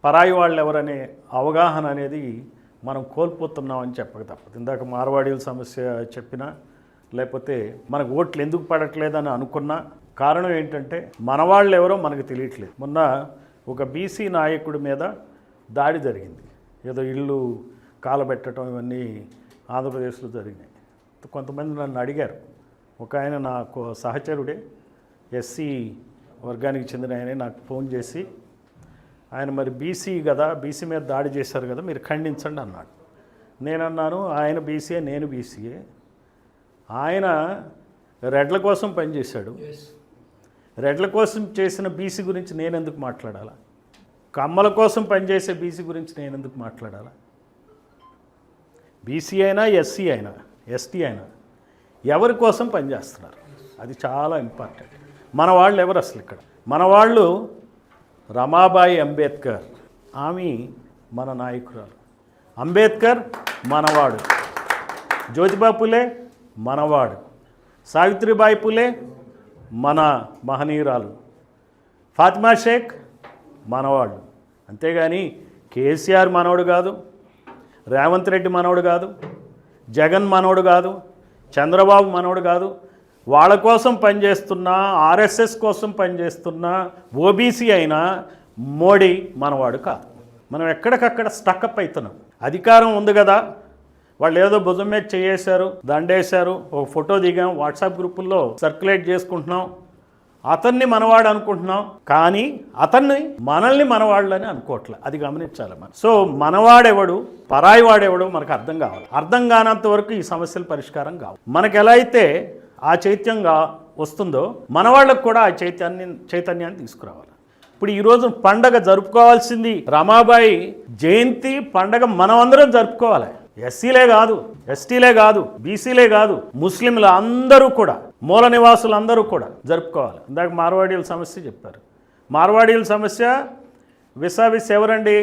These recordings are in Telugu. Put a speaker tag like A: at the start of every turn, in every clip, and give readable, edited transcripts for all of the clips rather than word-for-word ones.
A: పరాయి వాళ్ళు ఎవరనే అవగాహన అనేది మనం కోల్పోతున్నామని చెప్పక తప్పదు. ఇందాక మార్వాడీల సమస్య చెప్పినా, లేకపోతే మనకు ఓట్లు ఎందుకు పడట్లేదని అనుకున్నా కారణం ఏంటంటే మన వాళ్ళు ఎవరో మనకు తెలియట్లేదు. మొన్న ఒక బీసీ నాయకుడి మీద దాడి జరిగింది. ఏదో ఇల్లు కాలబెట్టడం ఇవన్నీ ఆంధ్రప్రదేశ్లో జరిగినాయి. కొంతమంది నన్ను అడిగారు. ఒక ఆయన నాకు సహచరుడే, ఎస్సీ వర్గానికి చెందిన ఆయనే నాకు ఫోన్ చేసి, ఆయన మరి బీసీ కదా, బీసీ మీద దాడి చేశారు కదా, మీరు ఖండించండి అన్నాడు. నేనన్నాను, ఆయన బీసీయే, నేను బీసీయే. ఆయన రెడ్ల కోసం పనిచేశాడు. రెడ్ల కోసం చేసిన బీసీ గురించి నేను ఎందుకు మాట్లాడాలా? కమ్మల కోసం పనిచేసే బీసీ గురించి నేను ఎందుకు మాట్లాడాలా? బీసీ అయినా, ఎస్సీ అయినా, ఎస్టీ అయినా ఎవరి కోసం పనిచేస్తున్నారు, అది చాలా ఇంపార్టెంట్. మన వాళ్ళు ఎవరు అసలు ఇక్కడ? మన వాళ్ళు రమాబాయి అంబేద్కర్, ఆమె మన నాయకురాలు. అంబేద్కర్ మనవాడు, జ్యోతిబా పులే మనవాడు, సావిత్రిబాయి పులే మన మహనీయురాలు, ఫాతిమా షేక్ మనవాళ్ళు. అంతేగాని కేసీఆర్ మనవడు కాదు, రేవంత్ రెడ్డి మనవడు కాదు, జగన్ మనవడు కాదు, చంద్రబాబు మనవడు కాదు. వాళ్ళ కోసం పనిచేస్తున్న, ఆర్ఎస్ఎస్ కోసం పనిచేస్తున్న ఓబీసీ అయినా మోడీ మనవాడు కాదు. మనం ఎక్కడికక్కడ స్టక్అప్ అవుతున్నాం. అధికారం ఉంది కదా, వాళ్ళు ఏదో భుజం మీద చేయేశారు, దండేశారు, ఒక ఫోటో దిగాం, వాట్సాప్ గ్రూపుల్లో సర్క్యులేట్ చేసుకుంటున్నాం, అతన్ని మనవాడు అనుకుంటున్నాం. కానీ అతన్ని మనల్ని మనవాళ్ళని అనుకోవట్లే. అది గమనించాలి మనం. సో మనవాడెవడు, పరాయి వాడెవడు మనకు అర్థం కావాలి. అర్థం కానంత వరకు ఈ సమస్యల పరిష్కారం కావు. మనకు ఎలా అయితే ఆ చైత్యంగా వస్తుందో మన వాళ్ళకు కూడా ఆ చైతన్యాన్ని తీసుకురావాలి. ఇప్పుడు ఈరోజు పండగ జరుపుకోవాల్సింది రమాబాయి జయంతి పండగ మనమందరం జరుపుకోవాలి. ఎస్సీలే కాదు, ఎస్టీలే కాదు, బీసీలే కాదు, ముస్లింలు అందరూ కూడా, మూల నివాసులు అందరూ కూడా జరుపుకోవాలి. ఇందాక మార్వాడీల సమస్య చెప్పారు. మార్వాడీల సమస్య విసావిస్ ఎవరండి?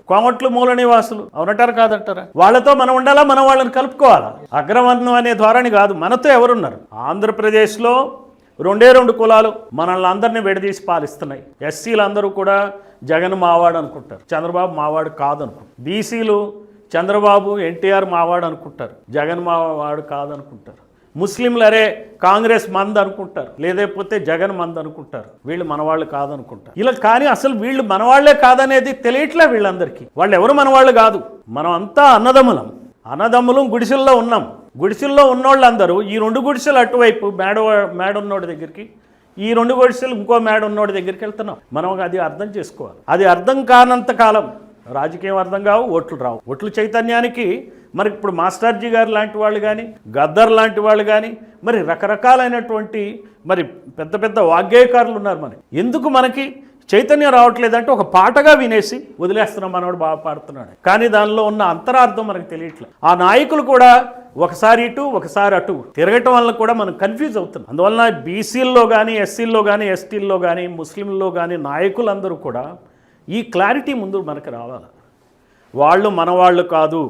A: కోమట్లు మూల నివాసులు. అవునంటారా కాదంటారా? వాళ్ళతో మనం ఉండాలా, మనం వాళ్ళని కలుపుకోవాలా? అగ్రవర్ణం అనే ధోరణి కాదు. మనతో ఎవరున్నారు? ఆంధ్రప్రదేశ్లో 2 కులాలు మనల్ని అందరినీ విడదీసి పాలిస్తున్నాయి. ఎస్సీలు అందరూ కూడా జగన్ మావాడు అనుకుంటారు, చంద్రబాబు మావాడు కాదనుకుంటారు. బీసీలు చంద్రబాబు ఎన్టీఆర్ మావాడు అనుకుంటారు, జగన్ మావాడు కాదనుకుంటారు. ముస్లింలు అరే కాంగ్రెస్ మంది అనుకుంటారు, లేకపోతే జగన్ మంది అనుకుంటారు, వీళ్ళు మనవాళ్ళు కాదనుకుంటారు. ఇలా కానీ అసలు వీళ్ళు మనవాళ్లే కాదనేది తెలియట్లే వీళ్ళందరికీ. వాళ్ళు ఎవరు మనవాళ్ళు కాదు. మనం అంతా అన్నదమ్ములం గుడిసెల్లో ఉన్నాం. గుడిసెల్లో ఉన్నోళ్ళందరూ ఈ 2 గుడిసెలు అటువైపు మేడ ఉన్నోడి దగ్గరికి, ఈ 2 గుడిసెలు ఇంకో మేడ ఉన్నోడి దగ్గరికి వెళ్తున్నాం. మనం అది అర్థం చేసుకోవాలి. అది అర్థం కానంత కాలం రాజకీయం అర్థం కావు, ఓట్లు రావు. ఓట్ల చైతన్యానికి మరి ఇప్పుడు మాస్టర్జీ గారు లాంటి వాళ్ళు కానీ, గద్దర్ లాంటి వాళ్ళు కానీ, మరి రకరకాలైనటువంటి మరి పెద్ద వాగ్గేయకారులు ఉన్నారు. ఎందుకు మనకి చైతన్యం రావట్లేదంటే ఒక పాటగా వినేసి వదిలేస్తున్నాం, మనవాడు బాగా పాడుతున్నాడు. కానీ దానిలో ఉన్న అంతరార్థం మనకు తెలియట్లేదు. ఆ నాయకులు కూడా ఒకసారి ఇటు ఒకసారి అటు తిరగటం వల్ల కూడా మనం కన్ఫ్యూజ్ అవుతున్నాం. అందువలన బీసీల్లో కానీ, ఎస్సీల్లో కానీ, ఎస్టీల్లో కానీ, ముస్లింల్లో కానీ నాయకులందరూ కూడా ఈ క్లారిటీ ముందు మనకు రావాలి. వాళ్ళు మనవాళ్ళు కాదు,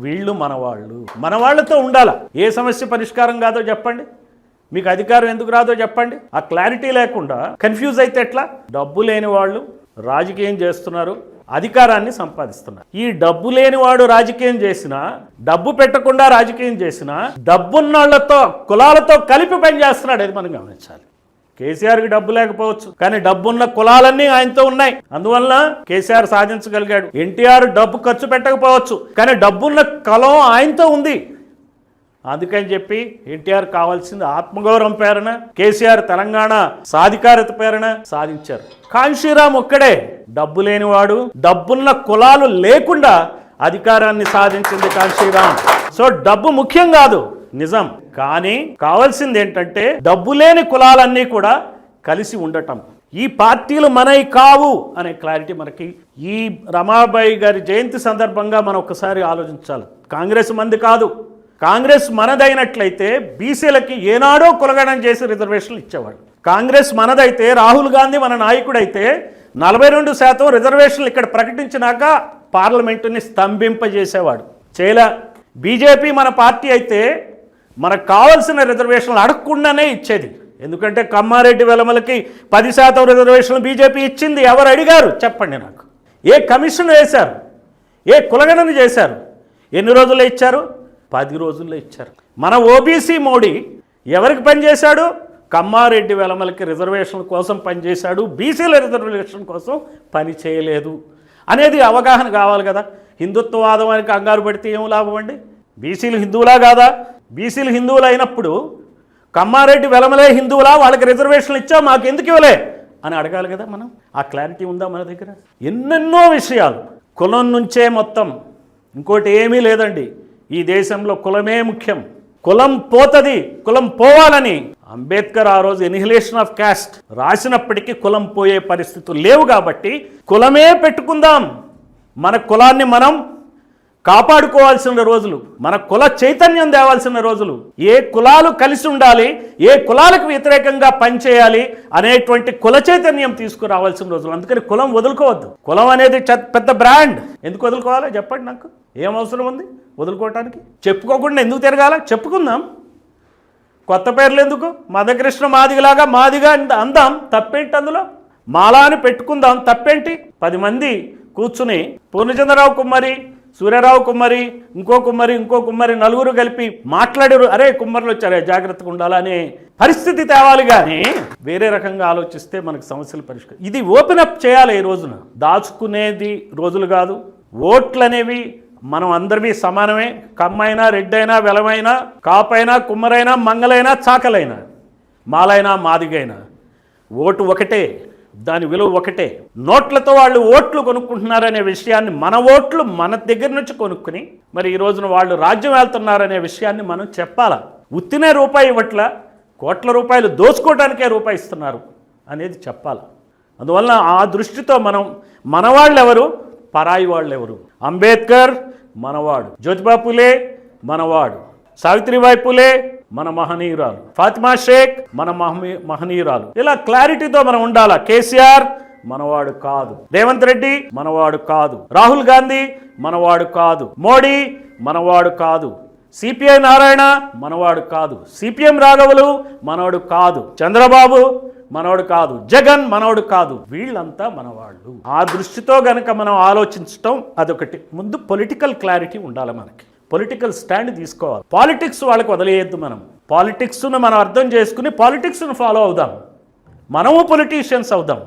A: వీళ్ళు మనవాళ్ళు. మనవాళ్లతో ఉండాలా. ఏ సమస్య పరిష్కారం కాదో చెప్పండి, మీకు అధికారం ఎందుకు రాదో చెప్పండి. ఆ క్లారిటీ లేకుండా కన్ఫ్యూజ్ అయితే ఎట్లా? డబ్బు లేని వాళ్ళు రాజకీయం చేస్తున్నారు, అధికారాన్ని సంపాదిస్తున్నారు. ఈ డబ్బు లేనివాడు రాజకీయం చేసినా, డబ్బు పెట్టకుండా రాజకీయం చేసినా, డబ్బున్నాళ్లతో కులాలతో కలిపి పనిచేస్తున్నాడు. అది మనం గమనించాలి. కేసీఆర్కి డబ్బు లేకపోవచ్చు, కానీ డబ్బున్న కులాలన్నీ ఆయనతో ఉన్నాయి. అందువల్ల కేసీఆర్ సాధించగలిగాడు. ఎన్టీఆర్ డబ్బు ఖర్చు పెట్టకపోవచ్చు, కానీ డబ్బున్న కులం ఆయనతో ఉంది. అందుకని చెప్పి ఎన్టీఆర్ కావాల్సింది ఆత్మగౌరవం పేరున, కేసీఆర్ తెలంగాణ సాధికారత పేరున సాధించారు. కాంశీరామ్ ఒక్కడే డబ్బు లేనివాడు, డబ్బున్న కులాలు లేకుండా అధికారాన్ని సాధించింది కాంశీరామ్. సో డబ్బు ముఖ్యం కాదు, నిజం. కానీ కావాల్సింది ఏంటంటే డబ్బు లేని కులాలన్నీ కూడా కలిసి ఉండటం. ఈ పార్టీలు మనవి కావు అనే క్లారిటీ మనకి ఈ రమాబాయి గారి జయంతి సందర్భంగా మనం ఒకసారి ఆలోచించాలి. కాంగ్రెస్ మంది కాదు. కాంగ్రెస్ మనదైనట్లయితే బీసీలకి ఏనాడో కులగణం చేసి రిజర్వేషన్లు ఇచ్చేవాడు. కాంగ్రెస్ మనదైతే, రాహుల్ గాంధీ మన నాయకుడైతే 42% రిజర్వేషన్లు ఇక్కడ ప్రకటించినాక పార్లమెంటుని స్తంభింపజేసేవాడు. చేయలే. బీజేపీ మన పార్టీ అయితే మనకు కావాల్సిన రిజర్వేషన్లు అడగకుండానే ఇచ్చేది. ఎందుకంటే కమ్మారెడ్డి వెలమలకి 10% రిజర్వేషన్లు బీజేపీ ఇచ్చింది. ఎవరు అడిగారు చెప్పండి నాకు. ఏ కమిషన్ వేశారు? ఏ కులగణన చేశారు? ఎన్ని రోజుల్లో ఇచ్చారు? 10 రోజుల్లో ఇచ్చారు. మన ఓబీసీ మోడీ ఎవరికి పనిచేశాడు? కమ్మారెడ్డి వెలమలకి రిజర్వేషన్ల కోసం పనిచేశాడు, బీసీల రిజర్వేషన్ కోసం పని చేయలేదు అనేది అవగాహన కావాలి కదా. హిందుత్వవాదానికి కంగారు పడితే ఏం లాభం అండి? బీసీలు హిందువులా కాదా? బీసీలు హిందువులు అయినప్పుడు కమ్మారెడ్డి వెలమలే హిందువులా, వాళ్ళకి రిజర్వేషన్లు ఇచ్చావు, మాకు ఎందుకు ఇవ్వలే అని అడగాలి కదా మనం. ఆ క్లారిటీ ఉందా మన దగ్గర? ఎన్నెన్నో విషయాలు కులం నుంచే మొత్తం, ఇంకోటి ఏమీ లేదండి. ఈ దేశంలో కులమే ముఖ్యం. కులం పోతుంది, కులం పోవాలని అంబేద్కర్ ఆ రోజు ఎనిహిలేషన్ ఆఫ్ క్యాస్ట్ రాసినప్పటికీ కులం పోయే పరిస్థితులు లేవు. కాబట్టి కులమే పెట్టుకుందాం, మన కులాన్ని మనం కాపాడుకోవాల్సిన రోజులు, మన కుల చైతన్యం తేవాల్సిన రోజులు. ఏ కులాలు కలిసి ఉండాలి, ఏ కులాలకు వ్యతిరేకంగా పనిచేయాలి అనేటువంటి కుల చైతన్యం తీసుకురావాల్సిన రోజులు. అందుకని కులం వదులుకోవద్దు. కులం అనేది పెద్ద బ్రాండ్. ఎందుకు వదులుకోవాలి చెప్పండి? నాకు ఏం అవసరం ఉంది వదులుకోవటానికి? చెప్పుకోకుండా ఎందుకు తిరగాల? చెప్పుకుందాం. కొత్త పేర్లు ఎందుకు? మదకృష్ణ మాదిగలాగా మాదిగా అందాం, తప్పేంటి అందులో? మాలా అని పెట్టుకుందాం, తప్పేంటి? 10 మంది కూర్చుని పూర్ణచంద్రరావు కుమ్మరి, సూర్యరావు కుమ్మరి, ఇంకో కుమ్మరి నలుగురు కలిపి మాట్లాడారు, అరే కుమ్మర్లు వచ్చారే జాగ్రత్తగా ఉండాలనే పరిస్థితి తేవాలి. కానీ వేరే రకంగా ఆలోచిస్తే మనకు సమస్యలు పరిష్కారం. ఇది ఓపెన్ అప్ చేయాలి. ఈ రోజున దాచుకునేది రోజులు కాదు. ఓట్లు అనేవి మనం అందరివి సమానమే. కమ్మైనా, రెడ్డైనా, వెలమైనా, కాపైనా, కుమ్మరైనా, మంగలైనా, చాకలైనా, మాలైనా, మాదిగైనా ఓటు ఒకటే, దాని విలువ ఒకటే. నోట్లతో వాళ్ళు ఓట్లు కొనుక్కుంటున్నారనే విషయాన్ని, మన ఓట్లు మన దగ్గర నుంచి కొనుక్కుని మరి ఈ రోజున వాళ్ళు రాజ్యం వెళ్తున్నారనే విషయాన్ని మనం చెప్పాలా. ఉత్తినే రూపాయి ఇవ్వట్ల, కోట్ల రూపాయలు దోచుకోవడానికే రూపాయి ఇస్తున్నారు అనేది చెప్పాలి. అందువల్ల ఆ దృష్టితో మనం మనవాళ్ళు ఎవరు, పరాయి వాళ్ళు ఎవరు? అంబేద్కర్ మనవాడు, జ్యోతిబా పూలే మనవాడు, సావిత్రిబాయి పూలే మన మహనీయురాలు, ఫాతిమా షేక్ మన మహనీయురాలు. ఇలా క్లారిటీతో మనం ఉండాలా. కేసీఆర్ మనవాడు కాదు, రేవంత్ రెడ్డి మనవాడు కాదు, రాహుల్ గాంధీ మనవాడు కాదు, మోడీ మనవాడు కాదు, సిపిఐ నారాయణ మనవాడు కాదు, సిపిఎం రాఘవులు మనవాడు కాదు, చంద్రబాబు మనవాడు కాదు, జగన్ మనవాడు కాదు. వీళ్ళంతా మనవాళ్ళు. ఆ దృష్టితో గనక మనం ఆలోచించటం అదొకటి. ముందు పొలిటికల్ క్లారిటీ ఉండాలి మనకి. పొలిటికల్ స్టాండ్ తీసుకోవాలి. పాలిటిక్స్ వాళ్ళకి వదిలేయద్దు. మనం పాలిటిక్స్ను మనం అర్థం చేసుకుని పాలిటిక్స్ను ఫాలో అవుదాం. మనము పొలిటీషియన్స్ అవుదాం.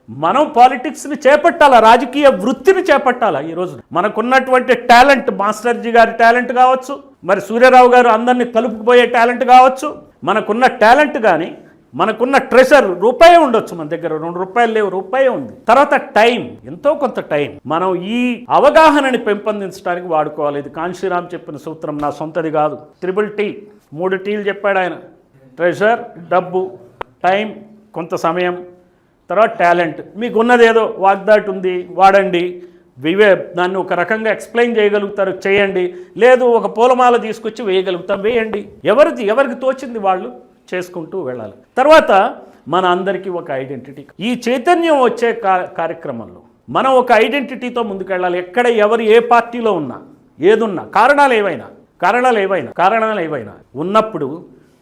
A: మనం పాలిటిక్స్ని చేపట్టాలా, రాజకీయ వృత్తిని చేపట్టాలా. ఈరోజు మనకున్నటువంటి టాలెంట్, మాస్టర్జీ గారి టాలెంట్ కావచ్చు, మరి సూర్యరావు గారు అందరినీ కలుపుకుపోయే టాలెంట్ కావచ్చు, మనకున్న టాలెంట్ కానీ మనకున్న ట్రెషర్ రూపాయి ఉండొచ్చు. మన దగ్గర 2 రూపాయలు లేవు, రూపాయి ఉంది. తర్వాత టైం, ఎంతో కొంత టైం మనం ఈ అవగాహనని పెంపొందించడానికి వాడుకోవాలి. ఇది కాంశీరామ్ చెప్పిన సూత్రం, నా సొంతది కాదు. 3T 3 టీలు చెప్పాడు ఆయన. ట్రెషర్, డబ్బు, టైం, కొంత సమయం, తర్వాత టాలెంట్. మీకున్నది ఏదో వాగ్దాటి ఉంది, వాడండి. దాన్ని ఒక రకంగా ఎక్స్ప్లెయిన్ చేయగలుగుతారు, చేయండి. లేదు ఒక పూలమాల తీసుకొచ్చి వేయగలుగుతాం, వేయండి. ఎవరికి తోచింది వాళ్ళు చేసుకుంటూ వెళ్ళాలి. తర్వాత మన అందరికీ ఒక ఐడెంటిటీ, ఈ చైతన్యం వచ్చే కార్యక్రమంలో మనం ఒక ఐడెంటిటీతో ముందుకెళ్ళాలి. ఎక్కడ ఎవరు ఏ పార్టీలో ఉన్నా, ఏదున్నా, కారణాలు ఏవైనా ఉన్నప్పుడు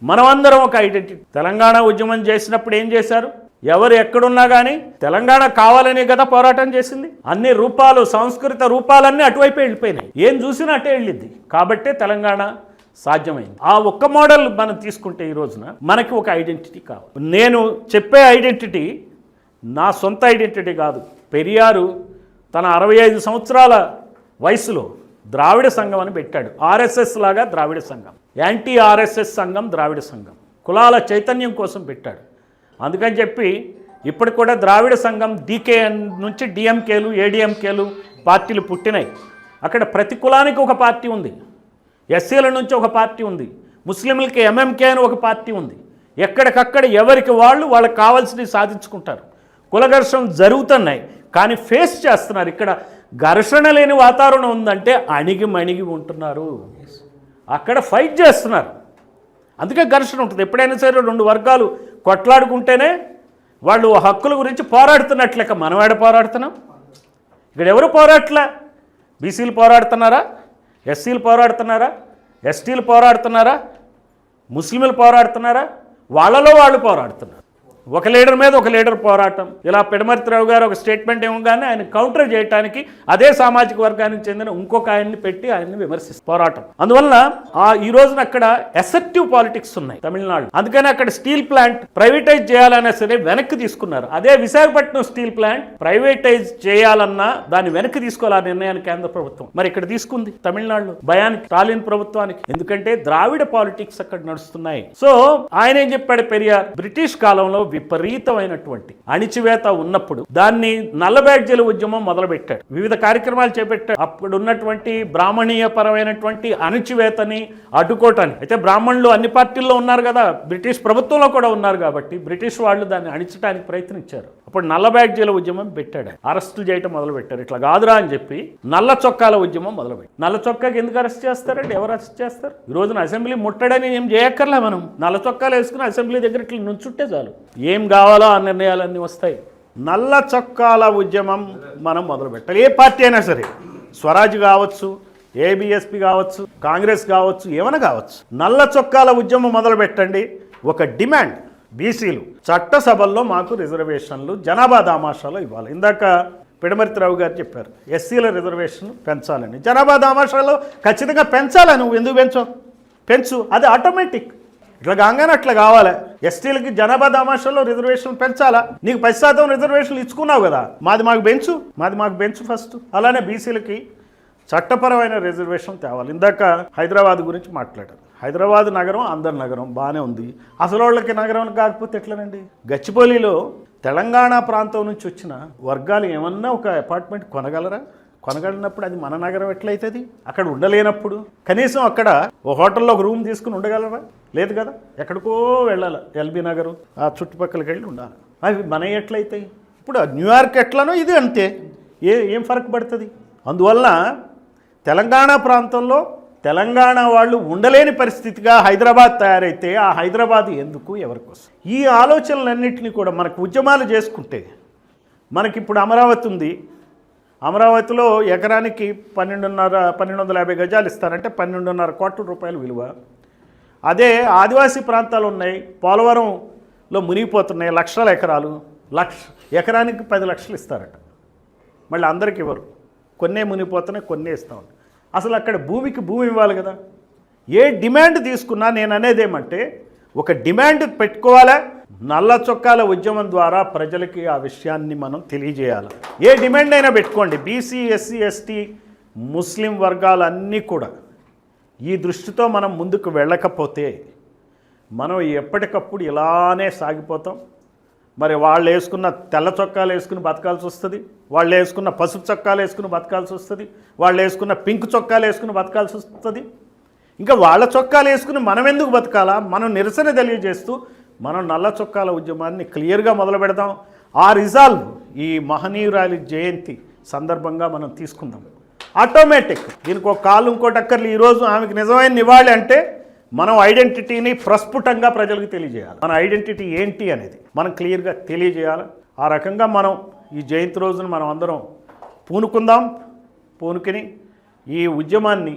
A: మనమందరం ఒక ఐడెంటిటీ. తెలంగాణ ఉద్యమం చేసినప్పుడు ఏం చేశారు? ఎవరు ఎక్కడున్నా కానీ తెలంగాణ కావాలనే కదా పోరాటం చేసింది. అన్ని రూపాలు, సంస్కృత రూపాలన్నీ అటువైపే వెళ్ళిపోయినాయి. ఏం చూసినా అటే వెళ్ళింది. కాబట్టే తెలంగాణ సాధ్యమైంది. ఆ ఒక్క మోడల్ మనం తీసుకుంటే ఈ రోజున మనకి ఒక ఐడెంటిటీ కావాలి. నేను చెప్పే ఐడెంటిటీ నా సొంత ఐడెంటిటీ కాదు. పెరియారు తన 65 సంవత్సరాల వయసులో ద్రావిడ సంఘం అని పెట్టాడు. ఆర్ఎస్ఎస్ లాగా ద్రావిడ సంఘం, యాంటీ ఆర్ఎస్ఎస్ సంఘం, ద్రావిడ సంఘం, కులాల చైతన్యం కోసం పెట్టాడు. అందుకని చెప్పి ఇప్పుడు కూడా ద్రావిడ సంఘం డీకే నుంచి డిఎంకేలు, ఏడిఎంకేలు పార్టీలు పుట్టినాయి. అక్కడ ప్రతి కులానికి ఒక పార్టీ ఉంది. ఎస్సీల నుంచి ఒక పార్టీ ఉంది, ముస్లింలకి ఎంఎంకే అని ఒక పార్టీ ఉంది. ఎక్కడికక్కడ ఎవరికి వాళ్ళకి కావాల్సినవి సాధించుకుంటారు. కుల ఘర్షణలు జరుగుతున్నాయి కానీ ఫేస్ చేస్తున్నారు. ఇక్కడ ఘర్షణ లేని వాతావరణం ఉందంటే అణిగి ఉంటున్నారు, అక్కడ ఫైట్ చేస్తున్నారు. అందుకే ఘర్షణ ఉంటుంది. ఎప్పుడైనా సరే 2 వర్గాలు కొట్లాడుకుంటేనే వాళ్ళు హక్కుల గురించి పోరాడుతున్నట్లెక్క. మనం ఏడ పోరాడుతున్నాం? ఇక్కడ ఎవరు పోరాడట్లే. బీసీలు పోరాడుతున్నారా? ఎస్సీలు పోరాడుతున్నారా? ఎస్టీలు పోరాడుతున్నారా? ముస్లింలు పోరాడుతున్నారా? వాళ్ళలో వాళ్ళు పోరాడుతున్నారు. ఒక లీడర్ మీద ఒక లీడర్ పోరాటం. ఇలా పిడమర్తిరావు గారు ఒక స్టేట్మెంట్ ఇవ్వగానే ఆయన కౌంటర్ చేయడానికి అదే సామాజిక వర్గానికి చెందిన ఇంకొక ఆయన్ని పెట్టి ఆయన్ని విమర్శిస్తారు పోరాటం. అందువల్ల ఈ రోజున అక్కడ అసెప్టివ్ పాలిటిక్స్ ఉన్నాయి తమిళనాడు. అందుకని అక్కడ స్టీల్ ప్లాంట్ ప్రైవేటైజ్ చేయాలన్నా సరే వెనక్కి తీసుకున్నారు. అదే విశాఖపట్నం స్టీల్ ప్లాంట్ ప్రైవేటైజ్ చేయాలన్నా దాన్ని వెనక్కి తీసుకోవాలి ఆ నిర్ణయాన్ని కేంద్ర ప్రభుత్వం. మరి ఇక్కడ తీసుకుంది తమిళనాడులో భయానికి స్టాలిన్ ప్రభుత్వానికి. ఎందుకంటే ద్రావిడ పాలిటిక్స్ అక్కడ నడుస్తున్నాయి. సో ఆయన ఏం చెప్పాడు, పెరియార్ బ్రిటిష్ కాలంలో విపరీతమైనటువంటి అణిచివేత ఉన్నప్పుడు దాన్ని నల్ల బ్యాడ్జీల ఉద్యమం మొదలుపెట్టాడు. వివిధ కార్యక్రమాలు చేపట్టాడు. అప్పుడు ఉన్నటువంటి బ్రాహ్మణీయ పరమైనటువంటి అణిచివేతని అడ్డుకోవటానికి. అయితే బ్రాహ్మణులు అన్ని పార్టీల్లో ఉన్నారు కదా, బ్రిటిష్ ప్రభుత్వంలో కూడా ఉన్నారు కాబట్టి బ్రిటిష్ వాళ్ళు దాన్ని అణిచడానికి ప్రయత్నించారు. అప్పుడు నల్ల బ్యాడ్జీల ఉద్యమం పెట్టాడు. అరెస్టులు చేయటం మొదలుపెట్టారు. ఇట్లా కాదురా అని చెప్పి నల్ల చొక్కాల ఉద్యమం మొదలుపెట్టారు. నల్ల చొక్కాకి ఎందుకు అరెస్ట్ చేస్తారండి? ఎవరు అరెస్ట్ చేస్తారు? ఈ రోజున అసెంబ్లీ ముట్టడని ఏం చేయక్కర్లే. మనం నల్ల చొక్కాలు వేసుకుని అసెంబ్లీ దగ్గర ఇట్లా నుంచుంటే చాలు, ఏం కావాలో ఆ నిర్ణయాలన్నీ వస్తాయి. నల్ల చొక్కాల ఉద్యమం మనం మొదలుపెట్టాలి. ఏ పార్టీ అయినా సరే, స్వరాజ్ కావచ్చు, ఏబిఎస్పి కావచ్చు, కాంగ్రెస్ కావచ్చు, ఏమైనా కావచ్చు, నల్ల చొక్కాల ఉద్యమం మొదలు పెట్టండి. ఒక డిమాండ్, బీసీలు చట్టసభల్లో మాకు రిజర్వేషన్లు జనాభా దామాషాలో ఇవ్వాలి. ఇందాక పిడమర్తిరావు గారు చెప్పారు ఎస్సీల రిజర్వేషన్ పెంచాలని. జనాభా దామాషాలో ఖచ్చితంగా పెంచాలా? నువ్వు ఎందుకు పెంచు, అది ఆటోమేటిక్. ఇట్లా కాగానే అట్లా కావాలి. ఎస్టీలకి జనాభా దామాషాల్లో రిజర్వేషన్ పెంచాలా? నీకు 10% రిజర్వేషన్లు ఇచ్చుకున్నావు కదా, మాది మాకు బెంచు ఫస్ట్. అలానే బీసీలకి చట్టపరమైన రిజర్వేషన్ తేవాలి. ఇందాక హైదరాబాద్ గురించి మాట్లాడారు. హైదరాబాద్ నగరం అందరి నగరం బాగానే ఉంది. అసలు వాళ్ళకి నగరం కాకపోతే ఎట్లనండి? గచ్చిబౌలిలో తెలంగాణ ప్రాంతం నుంచి వచ్చిన వర్గాలు ఏమన్నా ఒక అపార్ట్మెంట్ కొనగలరా? కొనగలిగినప్పుడు అది మన నగరం ఎట్లయితుంది? అక్కడ ఉండలేనప్పుడు కనీసం అక్కడ ఓ హోటల్లో ఒక రూమ్ తీసుకుని ఉండగలరా? లేదు కదా, ఎక్కడికో వెళ్ళాలి. ఎల్బీ నగరు ఆ చుట్టుపక్కలకి వెళ్ళి ఉండాలి. అవి మన ఎట్లయితాయి? ఇప్పుడు న్యూయార్క్ ఎట్లనో ఇది అంతే. ఏం ఫరక్ పడుతుంది? అందువల్ల తెలంగాణ ప్రాంతంలో తెలంగాణ వాళ్ళు ఉండలేని పరిస్థితిగా హైదరాబాద్ తయారైతే ఆ హైదరాబాద్ ఎందుకు, ఎవరికోసం? ఈ ఆలోచనలన్నింటినీ కూడా మనకు ఉద్యమాలు చేసుకుంటే, మనకిప్పుడు అమరావతి ఉంది. అమరావతిలో ఎకరానికి 1250 గజాలు ఇస్తారంటే 12.5 కోట్ల రూపాయల విలువ. అదే ఆదివాసీ ప్రాంతాలు ఉన్నాయి, పోలవరంలో మునిగిపోతున్నాయి, లక్షల ఎకరాలు, ఎకరానికి 10 లక్షలు ఇస్తారట. మళ్ళీ అందరికి ఇవ్వరు, కొన్నే మునిగిపోతున్నాయి, కొన్నే ఇస్తాం. అసలు అక్కడ భూమికి భూమి ఇవ్వాలి కదా. ఏ డిమాండ్ తీసుకున్నా నేను అనేది ఏమంటే, ఒక డిమాండ్ పెట్టుకోవాలా. నల్ల చొక్కాల ఉద్యమం ద్వారా ప్రజలకి ఆ విషయాన్ని మనం తెలియజేయాలి. ఏ డిమాండ్ అయినా పెట్టుకోండి. బీసీ, ఎస్సీ, ఎస్టీ, ముస్లిం వర్గాలన్నీ కూడా ఈ దృష్టితో మనం ముందుకు వెళ్ళకపోతే మనం ఎప్పటికప్పుడు ఇలానే సాగిపోతాం. మరి వాళ్ళు వేసుకున్న తెల్ల చొక్కాలు వేసుకుని బతకాల్సి వస్తుంది, వాళ్ళు వేసుకున్న పసుపు చొక్కాలు వేసుకుని బతకాల్సి వస్తుంది, వాళ్ళు వేసుకున్న పింక్ చొక్కాలు వేసుకుని బతకాల్సి వస్తుంది. ఇంకా వాళ్ళ చొక్కాలు వేసుకుని మనం ఎందుకు బతకాలా? మనం నిరసన తెలియజేస్తూ మనం నల్ల చొక్కాల ఉద్యమాన్ని క్లియర్గా మొదలు పెడదాం. ఆ రిజాల్వ్ ఈ మహనీయురాలి జయంతి సందర్భంగా మనం తీసుకుందాం. ఆటోమేటిక్ దీనికి ఒక కాలు ఇంకోటి అక్కర్లు. ఈరోజు ఆమెకు నిజమైన నివాళి అంటే మనం ఐడెంటిటీని ప్రస్ఫుటంగా ప్రజలకు తెలియజేయాలి. మన ఐడెంటిటీ ఏంటి అనేది మనం క్లియర్గా తెలియజేయాలి. ఆ రకంగా మనం ఈ జయంతి రోజున మనం అందరం పూనుకుందాం. పూనుకుని ఈ ఉద్యమాన్ని